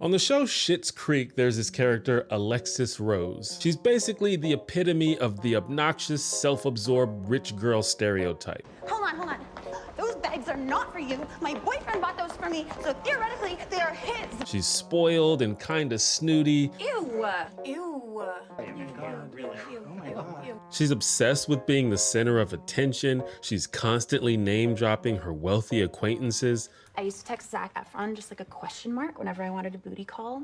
On the show Schitt's Creek, there's this character, Alexis Rose. She's basically the epitome of the obnoxious, self-absorbed rich girl stereotype. Hold on. Those bags are not for you. My boyfriend bought those for me, so theoretically, they are his. She's spoiled and kinda snooty. Ew. She's obsessed with being the center of attention. She's constantly name-dropping her wealthy acquaintances. I used to text Zac Efron just like a question mark whenever I wanted a booty call.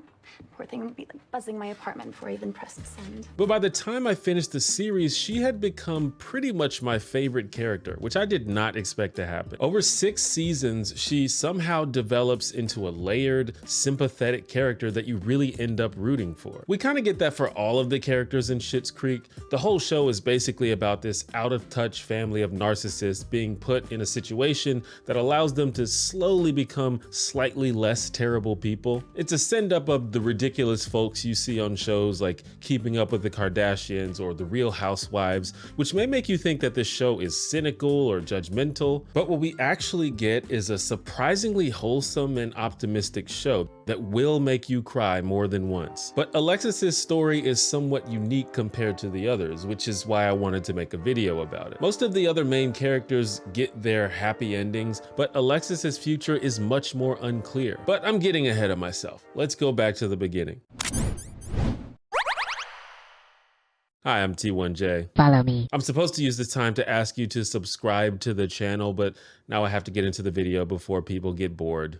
Poor thing would be like buzzing my apartment before I even pressed send. But by the time I finished the series, she had become pretty much my favorite character, which I did not expect to happen. Over 6 seasons, she somehow develops into a layered, sympathetic character that you really end up rooting for. We kind of get that for all of the characters in Schitt's Creek. The whole show is basically about this out-of-touch family of narcissists being put in a situation that allows them to slowly become slightly less terrible people. It's a send-up of the ridiculous folks you see on shows like Keeping Up with the Kardashians or The Real Housewives, which may make you think that this show is cynical or judgmental, but what we actually get is a surprisingly wholesome and optimistic show that will make you cry more than once. But Alexis's story is somewhat unique compared to the others, which is why I wanted to make a video about it. Most of the other main characters get their happy endings, but Alexis's future is much more unclear. But I'm getting ahead of myself. Let's go back to the beginning. Hi, I'm T1J. Follow me. I'm supposed to use this time to ask you to subscribe to the channel, but now I have to get into the video before people get bored.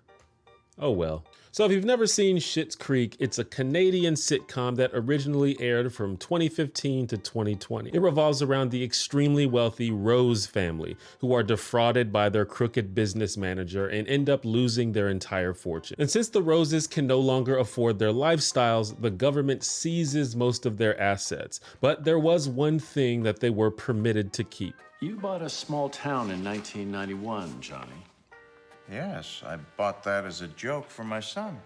Oh well. So if you've never seen Schitt's Creek, it's a Canadian sitcom that originally aired from 2015 to 2020. It revolves around the extremely wealthy Rose family, who are defrauded by their crooked business manager and end up losing their entire fortune. And since the Roses can no longer afford their lifestyles, the government seizes most of their assets. But there was one thing that they were permitted to keep. You bought a small town in 1991, Johnny. Yes, I bought that as a joke for my son.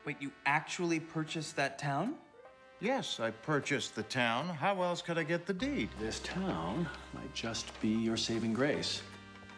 Wait, you actually purchased that town? Yes, I purchased the town. How else could I get the deed? This town might just be your saving grace,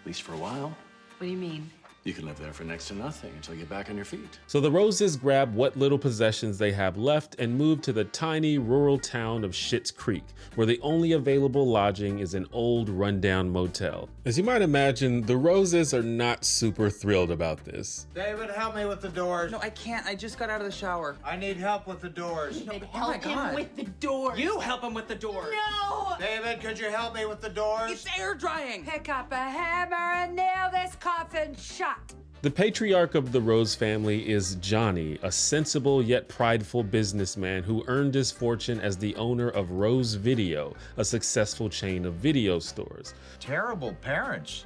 at least for a while. What do you mean? You can live there for next to nothing until you get back on your feet. So the Roses grab what little possessions they have left and move to the tiny rural town of Schitt's Creek, where the only available lodging is an old rundown motel. As you might imagine, the Roses are not super thrilled about this. David, help me with the doors. No, I can't. I just got out of the shower. I need help with the doors. Help him with the doors. You help him with the doors. No! David, could you help me with the doors? It's air drying. Pick up a hammer and nail this coffin shut. The patriarch of the Rose family is Johnny, a sensible yet prideful businessman who earned his fortune as the owner of Rose Video, a successful chain of video stores. Terrible parents.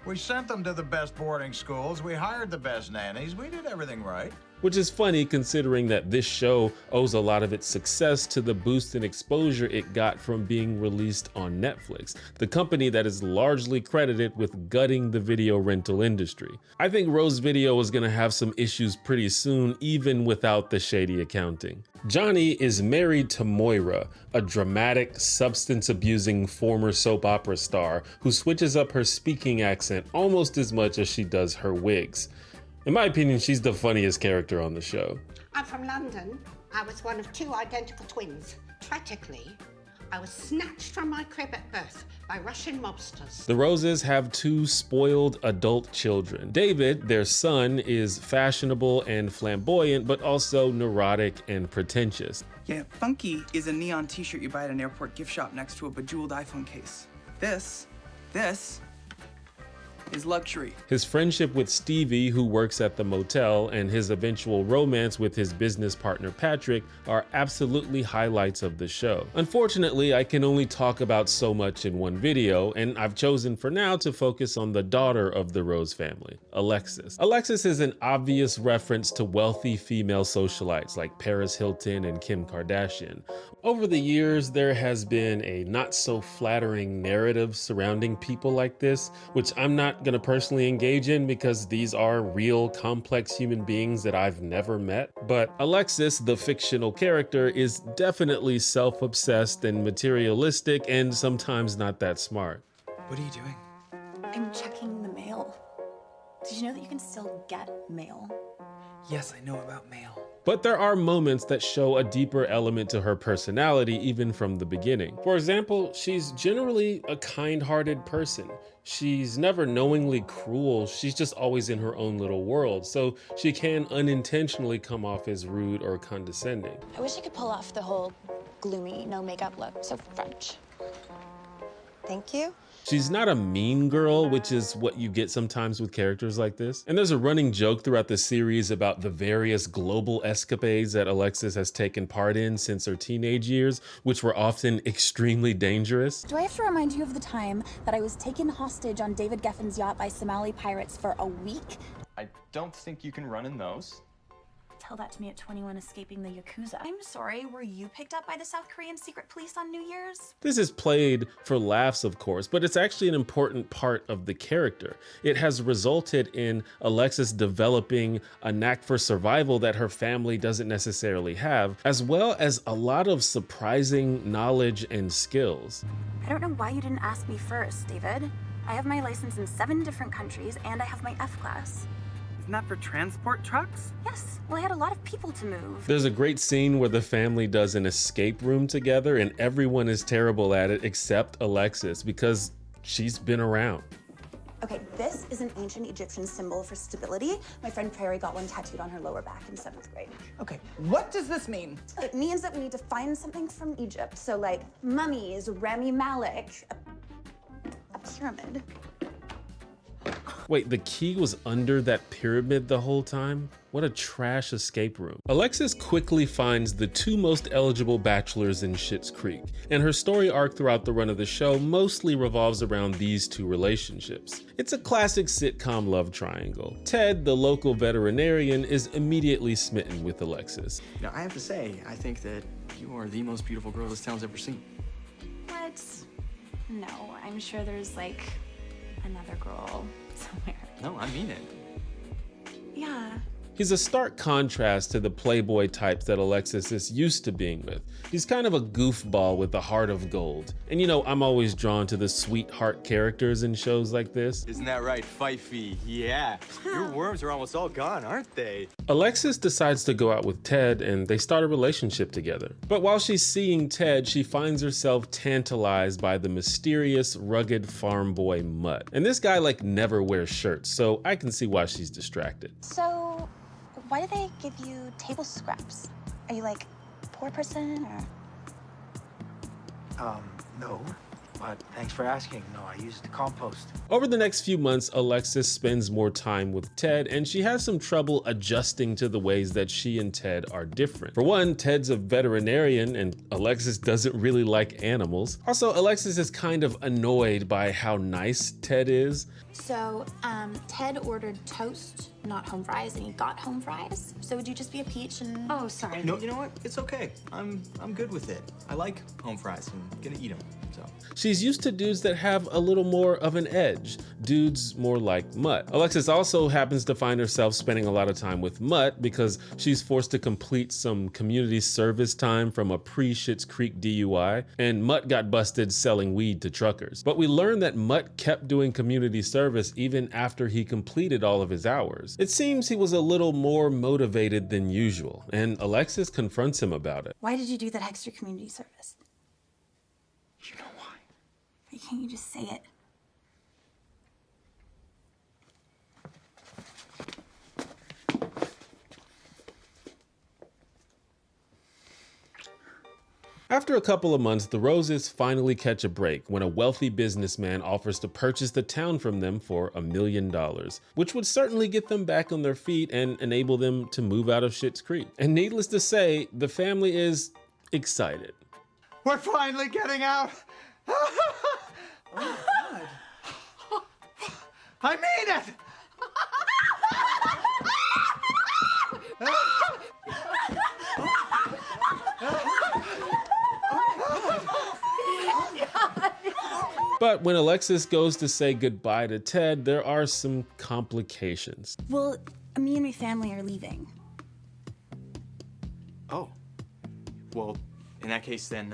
We sent them to the best boarding schools. We hired the best nannies. We did everything right. Which is funny considering that this show owes a lot of its success to the boost in exposure it got from being released on Netflix, the company that is largely credited with gutting the video rental industry. I think Rose Video is gonna have some issues pretty soon, even without the shady accounting. Johnny is married to Moira, a dramatic, substance-abusing former soap opera star who switches up her speaking accent almost as much as she does her wigs. In my opinion, she's the funniest character on the show. I'm from London. I was one of 2 identical twins. Tragically, I was snatched from my crib at birth by Russian mobsters. The Roses have 2 spoiled adult children. David, their son, is fashionable and flamboyant, but also neurotic and pretentious. Yeah, funky is a neon t-shirt you buy at an airport gift shop next to a bejeweled iPhone case. This is luxury. His friendship with Stevie, who works at the motel, and his eventual romance with his business partner Patrick are absolutely highlights of the show. Unfortunately, I can only talk about so much in one video, and I've chosen for now to focus on the daughter of the Rose family, Alexis. Alexis is an obvious reference to wealthy female socialites like Paris Hilton and Kim Kardashian. Over the years, there has been a not so flattering narrative surrounding people like this, which I'm not gonna personally engage in because these are real complex human beings that I've never met. But Alexis, the fictional character, is definitely self-obsessed and materialistic and sometimes not that smart. What are you doing? I'm checking the mail. Did Did you know that you can still get mail? Yes, I know about mail. But there are moments that show a deeper element to her personality even from the beginning. For example, she's generally a kind-hearted person. She's never knowingly cruel, she's just always in her own little world, so she can unintentionally come off as rude or condescending. I wish I could pull off the whole gloomy, no makeup look. So French. Thank you. She's not a mean girl, which is what you get sometimes with characters like this. And there's a running joke throughout the series about the various global escapades that Alexis has taken part in since her teenage years, which were often extremely dangerous. Do I have to remind you of the time that I was taken hostage on David Geffen's yacht by Somali pirates for a week? I don't think you can run in those. Tell that to me at 21 escaping the Yakuza. I'm sorry, were you picked up by the South Korean secret police on New Year's? This is played for laughs, of course, but it's actually an important part of the character. It has resulted in Alexis developing a knack for survival that her family doesn't necessarily have, as well as a lot of surprising knowledge and skills. I don't know why you didn't ask me first, David. I have my license in 7 different countries and I have my F-class. Isn't that for transport trucks? Yes, well, I had a lot of people to move. There's a great scene where the family does an escape room together and everyone is terrible at it except Alexis because she's been around. Okay, this is an ancient Egyptian symbol for stability. My friend Prairie got one tattooed on her lower back in 7th grade. Okay, what does this mean? It means that we need to find something from Egypt. So like mummies, Rami Malek, a pyramid. Wait, the key was under that pyramid the whole time? What a trash escape room. Alexis quickly finds the 2 most eligible bachelors in Schitt's Creek, and her story arc throughout the run of the show mostly revolves around these 2 relationships. It's a classic sitcom love triangle. Ted, the local veterinarian, is immediately smitten with Alexis. Now, I have to say, I think that you are the most beautiful girl this town's ever seen. What? No, I'm sure there's like another girl somewhere. No, I mean it. Yeah. He's a stark contrast to the playboy types that Alexis is used to being with. He's kind of a goofball with a heart of gold. And you know, I'm always drawn to the sweetheart characters in shows like this. Isn't that right, Fifey? Yeah. Your worms are almost all gone, aren't they? Alexis decides to go out with Ted and they start a relationship together. But while she's seeing Ted, she finds herself tantalized by the mysterious, rugged farm boy Mutt. And this guy like never wears shirts, so I can see why she's distracted. So, why do they give you table scraps? Are you like a poor person or? No, but thanks for asking. No, I used compost. Over the next few months, Alexis spends more time with Ted, and she has some trouble adjusting to the ways that she and Ted are different. For one, Ted's a veterinarian, and Alexis doesn't really like animals. Also, Alexis is kind of annoyed by how nice Ted is. So, Ted ordered toast, not home fries, and he got home fries. So would you just be a peach and... Oh, sorry. No, you know what? It's okay. I'm good with it. I like home fries. I'm gonna eat them, so. She's used to dudes that have a little more of an edge, dudes more like Mutt. Alexis also happens to find herself spending a lot of time with Mutt because she's forced to complete some community service time from a pre-Schitt's Creek DUI, and Mutt got busted selling weed to truckers. But we learned that Mutt kept doing community service even after he completed all of his hours. It seems he was a little more motivated than usual, and Alexis confronts him about it. Why did you do that extra community service? You know why? Why can't you just say it? After a couple of months, the Roses finally catch a break when a wealthy businessman offers to purchase the town from them for $1 million, which would certainly get them back on their feet and enable them to move out of Schitt's Creek. And needless to say, the family is excited. We're finally getting out. Oh my God. I mean it. But when Alexis goes to say goodbye to Ted, there are some complications. Well, me and my family are leaving. Oh. Well, in that case then,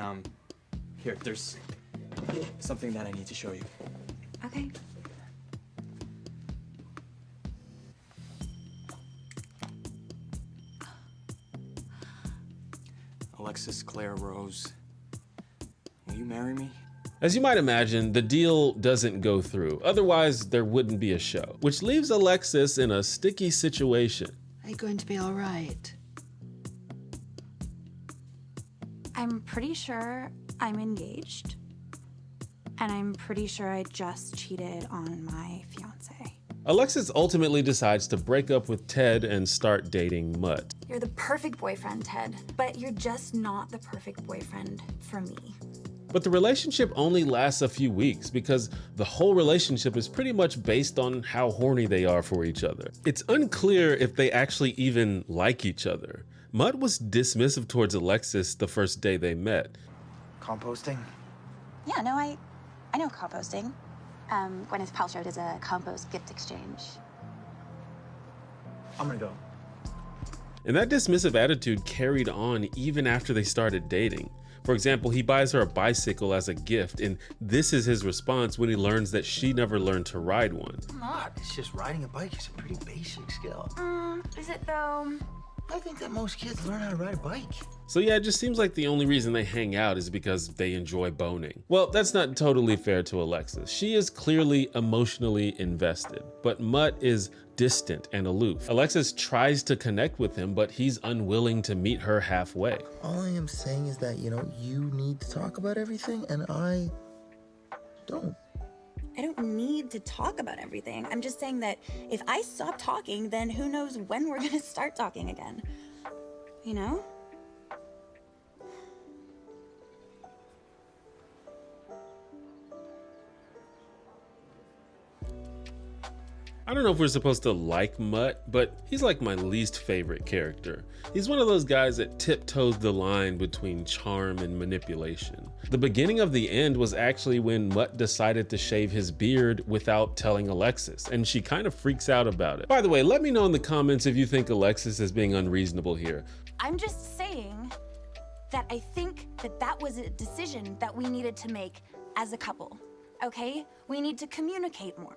here, there's something that I need to show you. Okay. Alexis Claire Rose, will you marry me? As you might imagine, the deal doesn't go through. Otherwise, there wouldn't be a show, which leaves Alexis in a sticky situation. Are you going to be all right? I'm pretty sure I'm engaged. And I'm pretty sure I just cheated on my fiance. Alexis ultimately decides to break up with Ted and start dating Mutt. You're the perfect boyfriend, Ted, but you're just not the perfect boyfriend for me. But the relationship only lasts a few weeks because the whole relationship is pretty much based on how horny they are for each other. It's unclear if they actually even like each other. Mutt was dismissive towards Alexis the first day they met. Composting? Yeah, no, I know composting. Gwyneth Paltrow does a compost gift exchange. I'm gonna go. And that dismissive attitude carried on even after they started dating. For example, he buys her a bicycle as a gift, and this is his response when he learns that she never learned to ride one. It's not. It's just riding a bike is a pretty basic skill. Is it though? I think that most kids learn how to ride a bike. So yeah, it just seems like the only reason they hang out is because they enjoy boning. Well, that's not totally fair to Alexis. She is clearly emotionally invested, but Mutt is distant and aloof. Alexis tries to connect with him, but he's unwilling to meet her halfway. All I am saying is that, you need to talk about everything, and I don't. I don't need to talk about everything. I'm just saying that if I stop talking, then who knows when we're gonna start talking again. You know? I don't know if we're supposed to like Mutt, but he's like my least favorite character. He's one of those guys that tiptoes the line between charm and manipulation. The beginning of the end was actually when Mutt decided to shave his beard without telling Alexis, and she kind of freaks out about it. By the way, let me know in the comments if you think Alexis is being unreasonable here. I'm just saying that I think that was a decision that we needed to make as a couple, okay? We need to communicate more.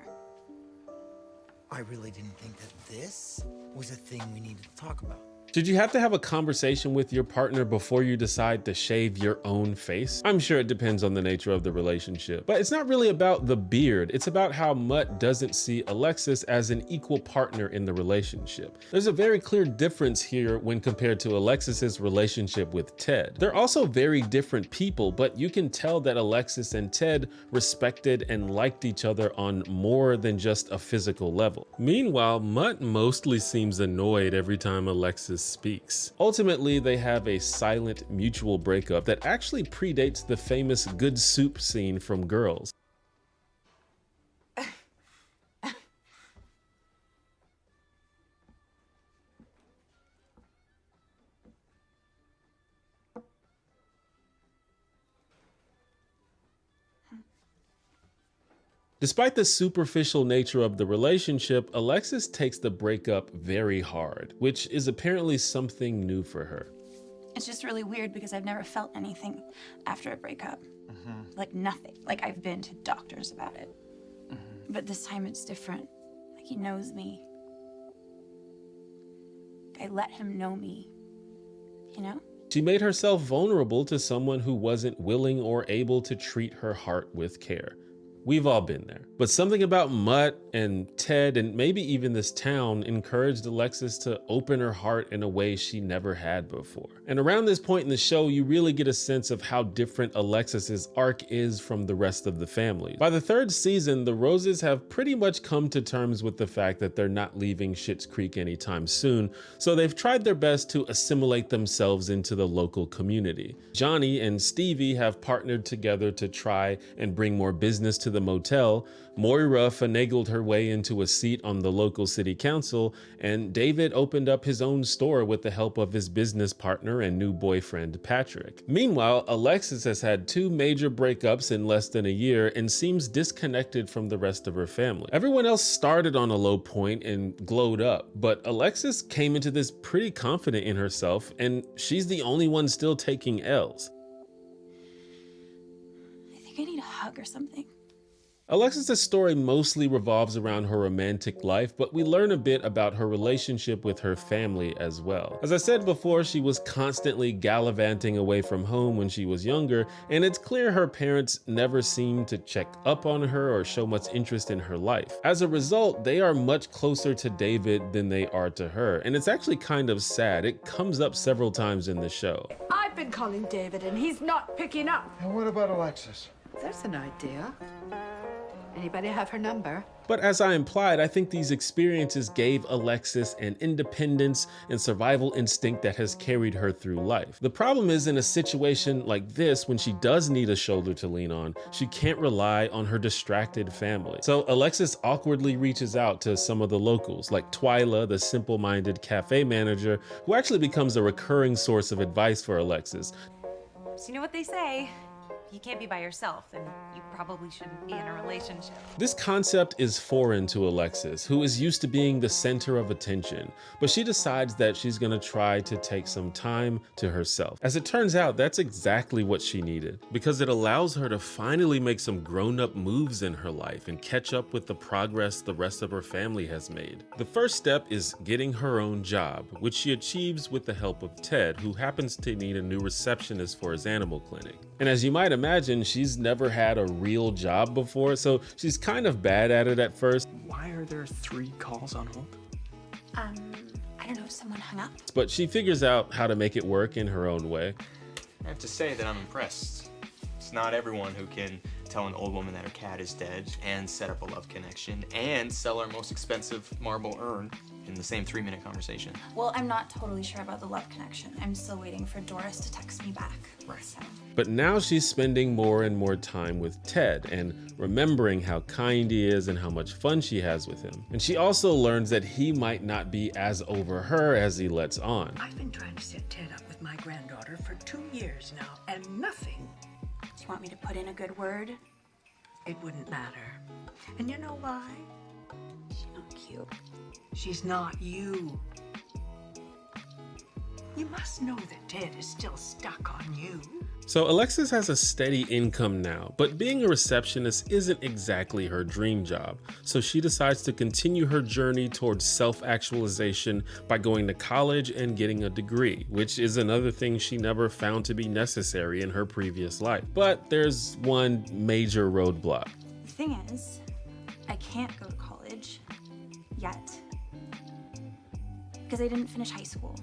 I really didn't think that this was a thing we needed to talk about. Did you have to have a conversation with your partner before you decide to shave your own face? I'm sure it depends on the nature of the relationship, but it's not really about the beard. It's about how Mutt doesn't see Alexis as an equal partner in the relationship. There's a very clear difference here when compared to Alexis's relationship with Ted. They're also very different people, but you can tell that Alexis and Ted respected and liked each other on more than just a physical level. Meanwhile, Mutt mostly seems annoyed every time Alexis speaks. Ultimately, they have a silent mutual breakup that actually predates the famous good soup scene from Girls. Despite the superficial nature of the relationship, Alexis takes the breakup very hard, which is apparently something new for her. It's just really weird because I've never felt anything after a breakup. Like nothing. Like I've been to doctors about it. But this time it's different. Like he knows me. I let him know me. You know? She made herself vulnerable to someone who wasn't willing or able to treat her heart with care. We've all been there. But something about Mutt and Ted and maybe even this town encouraged Alexis to open her heart in a way she never had before. And around this point in the show, you really get a sense of how different Alexis's arc is from the rest of the family. By the third season, the Roses have pretty much come to terms with the fact that they're not leaving Schitt's Creek anytime soon, so they've tried their best to assimilate themselves into the local community. Johnny and Stevie have partnered together to try and bring more business to the motel. Moira finagled her way into a seat on the local city council, and David opened up his own store with the help of his business partner and new boyfriend, Patrick. Meanwhile, Alexis has had 2 major breakups in less than a year and seems disconnected from the rest of her family. Everyone else started on a low point and glowed up, but Alexis came into this pretty confident in herself, and she's the only one still taking L's. I think I need a hug or something. Alexis' story mostly revolves around her romantic life, but we learn a bit about her relationship with her family as well. As I said before, she was constantly gallivanting away from home when she was younger, and it's clear her parents never seemed to check up on her or show much interest in her life. As a result, they are much closer to David than they are to her, and it's actually kind of sad. It comes up several times in the show. I've been calling David and he's not picking up. And what about Alexis? There's an idea. Anybody have her number? But as I implied, I think these experiences gave Alexis an independence and survival instinct that has carried her through life. The problem is, in a situation like this, when she does need a shoulder to lean on, she can't rely on her distracted family. So Alexis awkwardly reaches out to some of the locals, like Twyla, the simple-minded cafe manager, who actually becomes a recurring source of advice for Alexis. So you know what they say? You can't be by yourself, and you probably shouldn't be in a relationship. This concept is foreign to Alexis, who is used to being the center of attention, but she decides that she's gonna try to take some time to herself. As it turns out, that's exactly what she needed, because it allows her to finally make some grown-up moves in her life and catch up with the progress the rest of her family has made. The first step is getting her own job, which she achieves with the help of Ted, who happens to need a new receptionist for his animal clinic. And as you might imagine, she's never had a real job before, so she's kind of bad at it at first. Why are there 3 calls on hold? I don't know, someone hung up. But she figures out how to make it work in her own way. I have to say that I'm impressed. It's not everyone who can tell an old woman that her cat is dead and set up a love connection and sell her most expensive marble urn in the same 3-minute conversation. Well, I'm not totally sure about the love connection. I'm still waiting for Doris to text me back. Right. So. But now she's spending more and more time with Ted and remembering how kind he is and how much fun she has with him. And she also learns that he might not be as over her as he lets on. I've been trying to set Ted up with my granddaughter for 2 years now, and nothing. Do you want me to put in a good word? It wouldn't matter. And you know why? She's not cute. She's not you. You must know that Ted is still stuck on you. So Alexis has a steady income now, but being a receptionist isn't exactly her dream job. So she decides to continue her journey towards self-actualization by going to college and getting a degree, which is another thing she never found to be necessary in her previous life. But there's one major roadblock. The thing is, I can't go to college yet because I didn't finish high school.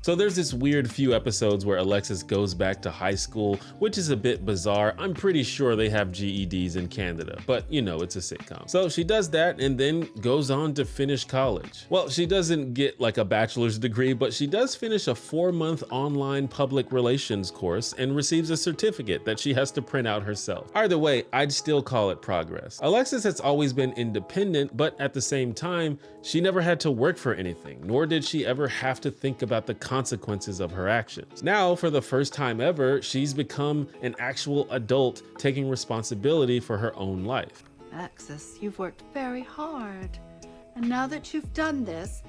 So there's this weird few episodes where Alexis goes back to high school, which is a bit bizarre. I'm pretty sure they have GEDs in Canada, but you know, it's a sitcom. So she does that and then goes on to finish college. Well, she doesn't get like a bachelor's degree, but she does finish a 4-month online public relations course and receives a certificate that she has to print out herself. Either way, I'd still call it progress. Alexis has always been independent, but at the same time, she never had to work for anything, nor did she ever have to think about the consequences of her actions. Now, for the first time ever, she's become an actual adult taking responsibility for her own life. Alexis, you've worked very hard. And now that you've done this,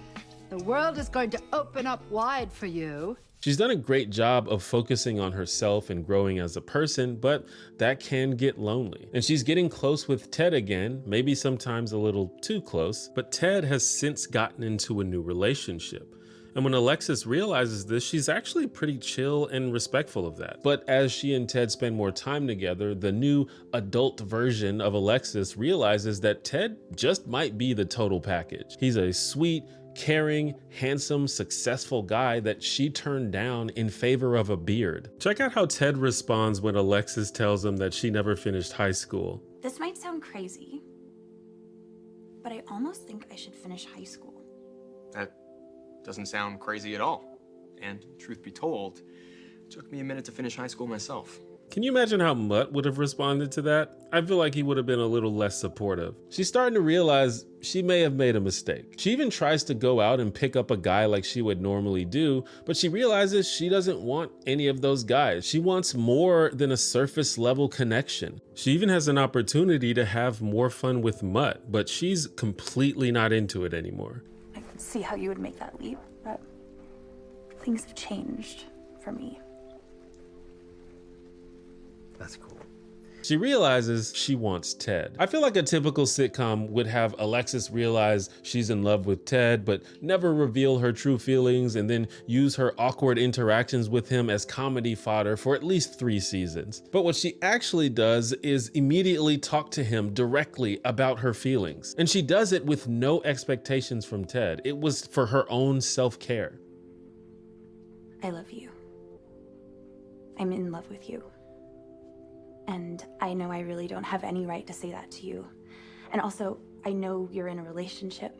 the world is going to open up wide for you. She's done a great job of focusing on herself and growing as a person, but that can get lonely. And she's getting close with Ted again, maybe sometimes a little too close, but Ted has since gotten into a new relationship. And when Alexis realizes this, she's actually pretty chill and respectful of that. But as she and Ted spend more time together, the new adult version of Alexis realizes that Ted just might be the total package. He's a sweet, caring, handsome, successful guy that she turned down in favor of a beard. Check out how Ted responds when Alexis tells him that she never finished high school. This might sound crazy, but I almost think I should finish high school. That doesn't sound crazy at all. And truth be told, it took me a minute to finish high school myself. Can you imagine how Mutt would have responded to that? I feel like he would have been a little less supportive. She's starting to realize she may have made a mistake. She even tries to go out and pick up a guy like she would normally do, but she realizes she doesn't want any of those guys. She wants more than a surface level connection. She even has an opportunity to have more fun with Mutt, but she's completely not into it anymore. I can see how you would make that leap, but things have changed for me. That's cool. She realizes she wants Ted. I feel like a typical sitcom would have Alexis realize she's in love with Ted, but never reveal her true feelings, and then use her awkward interactions with him as comedy fodder for at least 3 seasons. But what she actually does is immediately talk to him directly about her feelings. And she does it with no expectations from Ted. It was for her own self-care. I love you. I'm in love with you. And I know I really don't have any right to say that to you. And also, I know you're in a relationship.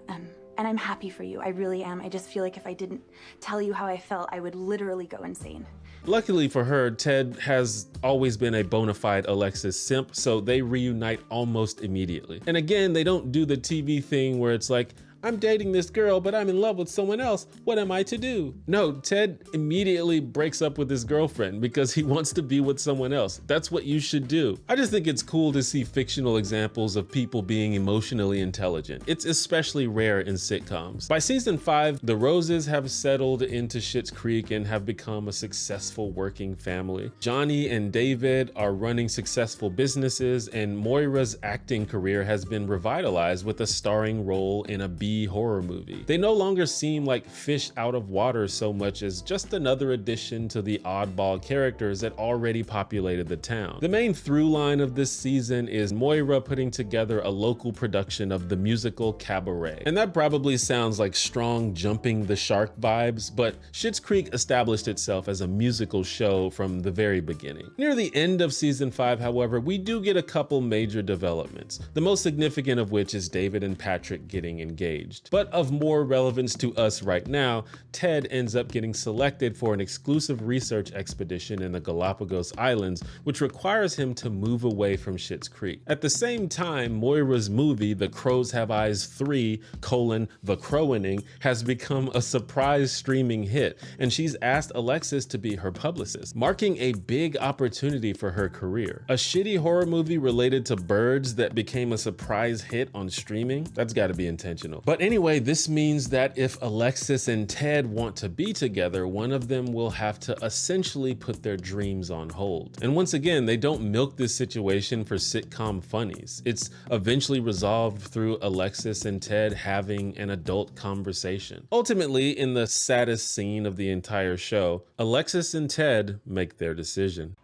And I'm happy for you. I really am. I just feel like if I didn't tell you how I felt, I would literally go insane. Luckily for her, Ted has always been a bona fide Alexis simp, so they reunite almost immediately. And again, they don't do the TV thing where it's like, I'm dating this girl, but I'm in love with someone else. What am I to do? No, Ted immediately breaks up with his girlfriend because he wants to be with someone else. That's what you should do. I just think it's cool to see fictional examples of people being emotionally intelligent. It's especially rare in sitcoms. By season 5, the Roses have settled into Schitt's Creek and have become a successful working family. Johnny and David are running successful businesses, and Moira's acting career has been revitalized with a starring role in a B horror movie. They no longer seem like fish out of water so much as just another addition to the oddball characters that already populated the town. The main through line of this season is Moira putting together a local production of the musical Cabaret. And that probably sounds like strong jumping the shark vibes, but Schitt's Creek established itself as a musical show from the very beginning. Near the end of season 5, however, we do get a couple major developments, the most significant of which is David and Patrick getting engaged. But of more relevance to us right now, Ted ends up getting selected for an exclusive research expedition in the Galapagos Islands, which requires him to move away from Schitt's Creek. At the same time, Moira's movie, The Crows Have Eyes 3: The Crowaning, has become a surprise streaming hit, and she's asked Alexis to be her publicist, marking a big opportunity for her career. A shitty horror movie related to birds that became a surprise hit on streaming? That's gotta be intentional. But anyway, this means that if Alexis and Ted want to be together, one of them will have to essentially put their dreams on hold. And once again, they don't milk this situation for sitcom funnies. It's eventually resolved through Alexis and Ted having an adult conversation. Ultimately, in the saddest scene of the entire show, Alexis and Ted make their decision.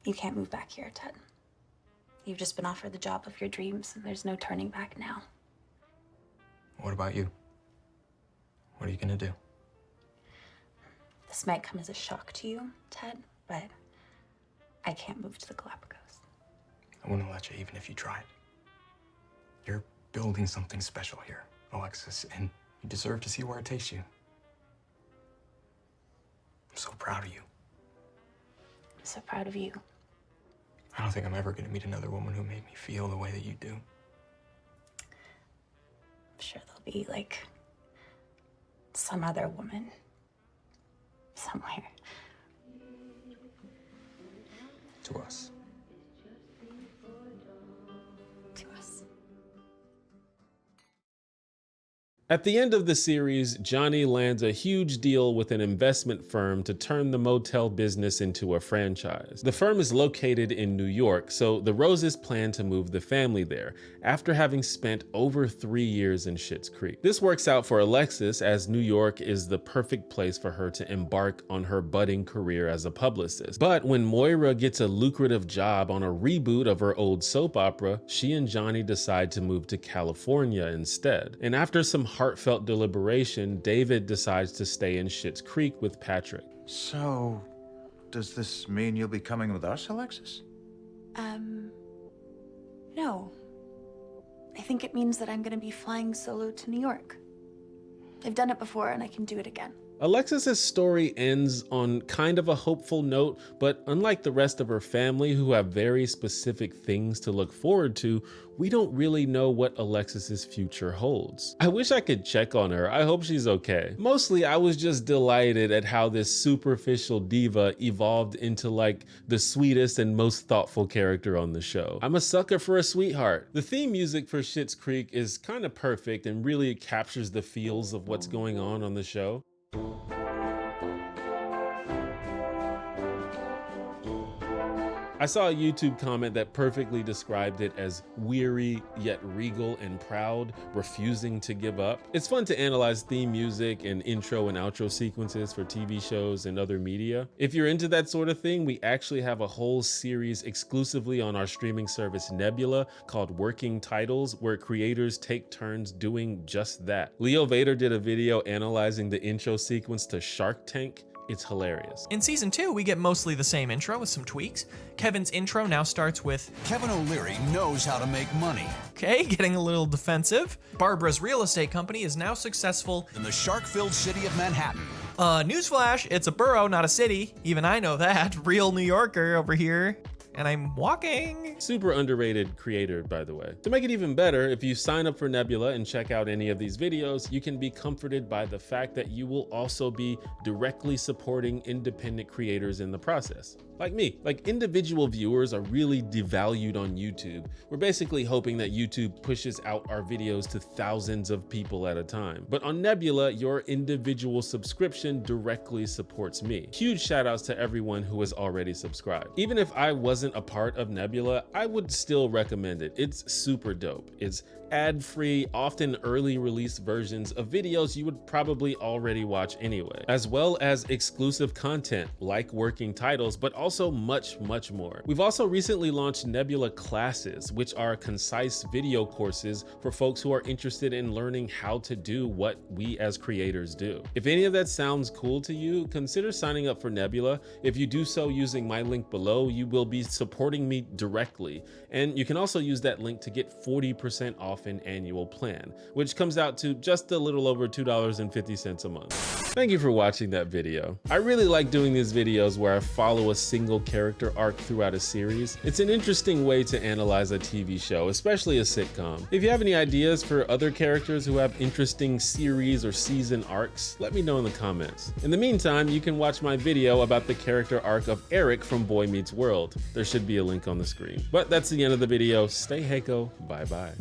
You can't move back here, Ted. You've just been offered the job of your dreams, and there's no turning back now. What about you? What are you gonna do? This might come as a shock to you, Ted, but I can't move to the Galapagos. I wouldn't let you even if you tried. You're building something special here, Alexis, and you deserve to see where it takes you. I'm so proud of you. I'm so proud of you. I don't think I'm ever gonna meet another woman who made me feel the way that you do. I'm sure there'll be, like, some other woman somewhere. To us. To us. At the end of the series, Johnny lands a huge deal with an investment firm to turn the motel business into a franchise. The firm is located in New York, so the Roses plan to move the family there, after having spent over 3 years in Schitt's Creek. This works out for Alexis, as New York is the perfect place for her to embark on her budding career as a publicist. But when Moira gets a lucrative job on a reboot of her old soap opera, she and Johnny decide to move to California instead. And after some heartfelt deliberation, David decides to stay in Schitt's Creek with Patrick. So, does this mean you'll be coming with us, Alexis? No. I think it means that I'm gonna be flying solo to New York. I've done it before and I can do it again. Alexis's story ends on kind of a hopeful note, but unlike the rest of her family who have very specific things to look forward to, we don't really know what Alexis's future holds. I wish I could check on her. I hope she's okay. Mostly, I was just delighted at how this superficial diva evolved into like the sweetest and most thoughtful character on the show. I'm a sucker for a sweetheart. The theme music for Schitt's Creek is kind of perfect and really captures the feels of what's going on the show. I saw a YouTube comment that perfectly described it as weary yet regal and proud, refusing to give up. It's fun to analyze theme music and intro and outro sequences for TV shows and other media. If you're into that sort of thing, we actually have a whole series exclusively on our streaming service Nebula called Working Titles, where creators take turns doing just that. Leo Vader did a video analyzing the intro sequence to Shark Tank. It's hilarious. In season 2, we get mostly the same intro with some tweaks. Kevin's intro now starts with, Kevin O'Leary knows how to make money. Okay, getting a little defensive. Barbara's real estate company is now successful in the shark-filled city of Manhattan. Newsflash, it's a borough, not a city. Even I know that. Real New Yorker over here. And I'm walking. Super underrated creator, by the way. To make it even better, if you sign up for Nebula and check out any of these videos, you can be comforted by the fact that you will also be directly supporting independent creators in the process. Like me. Like, individual viewers are really devalued on YouTube. We're basically hoping that YouTube pushes out our videos to thousands of people at a time. But on Nebula, your individual subscription directly supports me. Huge shout outs to everyone who has already subscribed. Even if I wasn't a part of Nebula, I would still recommend it. It's super dope. It's ad-free, often early release versions of videos you would probably already watch anyway, as well as exclusive content like Working Titles, but also much, much more. We've also recently launched Nebula Classes, which are concise video courses for folks who are interested in learning how to do what we as creators do. If any of that sounds cool to you, consider signing up for Nebula. If you do so using my link below, you will be supporting me directly. And you can also use that link to get 40% off an annual plan, which comes out to just a little over $2.50 a month. Thank you for watching that video. I really like doing these videos where I follow a single character arc throughout a series. It's an interesting way to analyze a TV show, especially a sitcom. If you have any ideas for other characters who have interesting series or season arcs, let me know in the comments. In the meantime, you can watch my video about the character arc of Eric from Boy Meets World. There should be a link on the screen. But that's the end of the video. Stay Heiko. Bye bye.